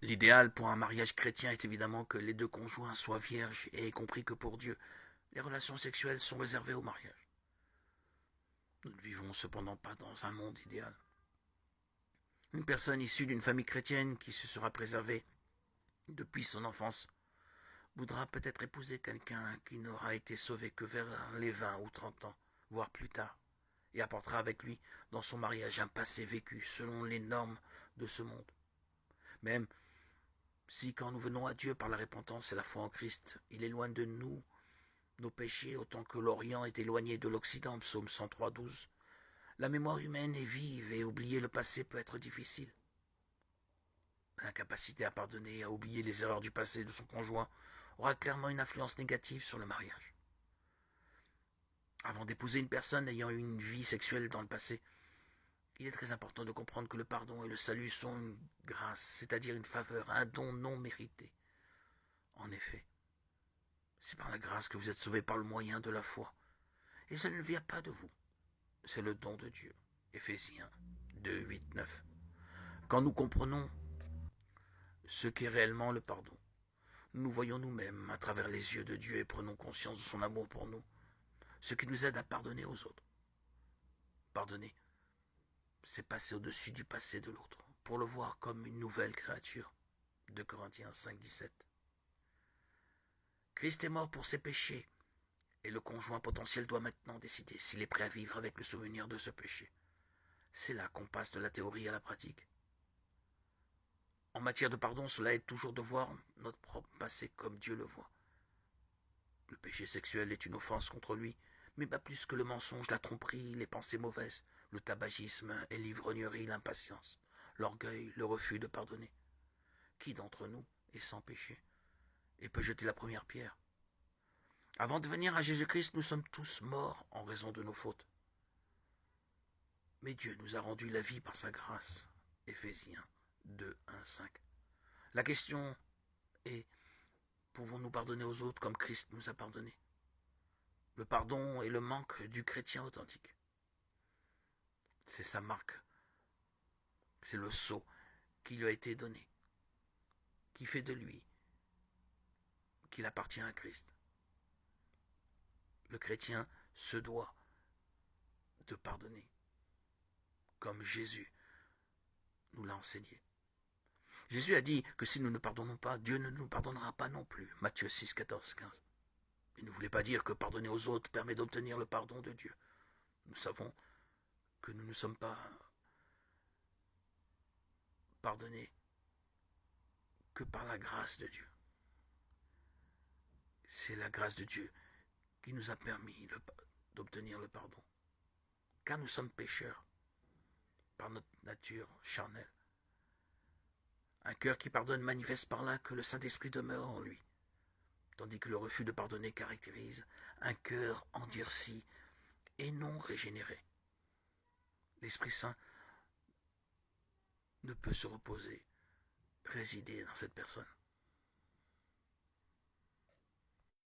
L'idéal pour un mariage chrétien est évidemment que les deux conjoints soient vierges et aient compris que pour Dieu, les relations sexuelles sont réservées au mariage. Nous ne vivons cependant pas dans un monde idéal. Une personne issue d'une famille chrétienne qui se sera préservée depuis son enfance voudra peut-être épouser quelqu'un qui n'aura été sauvé que vers les 20 ou 30 ans, voire plus tard, et apportera avec lui dans son mariage un passé vécu selon les normes de ce monde. Même si quand nous venons à Dieu par la repentance et la foi en Christ, il éloigne de nous nos péchés autant que l'Orient est éloigné de l'Occident, psaume 103:12. La mémoire humaine est vive et oublier le passé peut être difficile. L'incapacité à pardonner et à oublier les erreurs du passé de son conjoint aura clairement une influence négative sur le mariage. Avant d'épouser une personne ayant eu une vie sexuelle dans le passé, il est très important de comprendre que le pardon et le salut sont une grâce, c'est-à-dire une faveur, un don non mérité. En effet, c'est par la grâce que vous êtes sauvés par le moyen de la foi. Et ça ne vient pas de vous, c'est le don de Dieu. Éphésiens 2, 8, 9. Quand nous comprenons ce qu'est réellement le pardon, nous voyons nous-mêmes à travers les yeux de Dieu et prenons conscience de son amour pour nous, ce qui nous aide à pardonner aux autres. Pardonner, c'est passer au-dessus du passé de l'autre, pour le voir comme une nouvelle créature. 2 Corinthiens 5, 17. Christ est mort pour ses péchés, et le conjoint potentiel doit maintenant décider s'il est prêt à vivre avec le souvenir de ce péché. C'est là qu'on passe de la théorie à la pratique. En matière de pardon, cela aide toujours de voir notre propre passé comme Dieu le voit. Le péché sexuel est une offense contre lui, mais pas plus que le mensonge, la tromperie, les pensées mauvaises, le tabagisme et l'ivrognerie, l'impatience, l'orgueil, le refus de pardonner. Qui d'entre nous est sans péché et peut jeter la première pierre? Avant de venir à Jésus-Christ, nous sommes tous morts en raison de nos fautes. Mais Dieu nous a rendu la vie par sa grâce. Éphésiens 2, 1, 5. La question est, pouvons-nous pardonner aux autres comme Christ nous a pardonné? Le pardon est le manque du chrétien authentique. C'est sa marque, c'est le sceau qui lui a été donné, qui fait de lui qu'il appartient à Christ. Le chrétien se doit de pardonner, comme Jésus nous l'a enseigné. Jésus a dit que si nous ne pardonnons pas, Dieu ne nous pardonnera pas non plus. Matthieu 6, 14, 15. Il ne voulait pas dire que pardonner aux autres permet d'obtenir le pardon de Dieu. Nous savons que nous ne sommes pas pardonnés que par la grâce de Dieu. C'est la grâce de Dieu qui nous a permis d'obtenir le pardon. Car nous sommes pécheurs par notre nature charnelle. Un cœur qui pardonne manifeste par là que le Saint-Esprit demeure en lui, tandis que le refus de pardonner caractérise un cœur endurci et non régénéré. L'Esprit Saint ne peut se reposer, résider dans cette personne.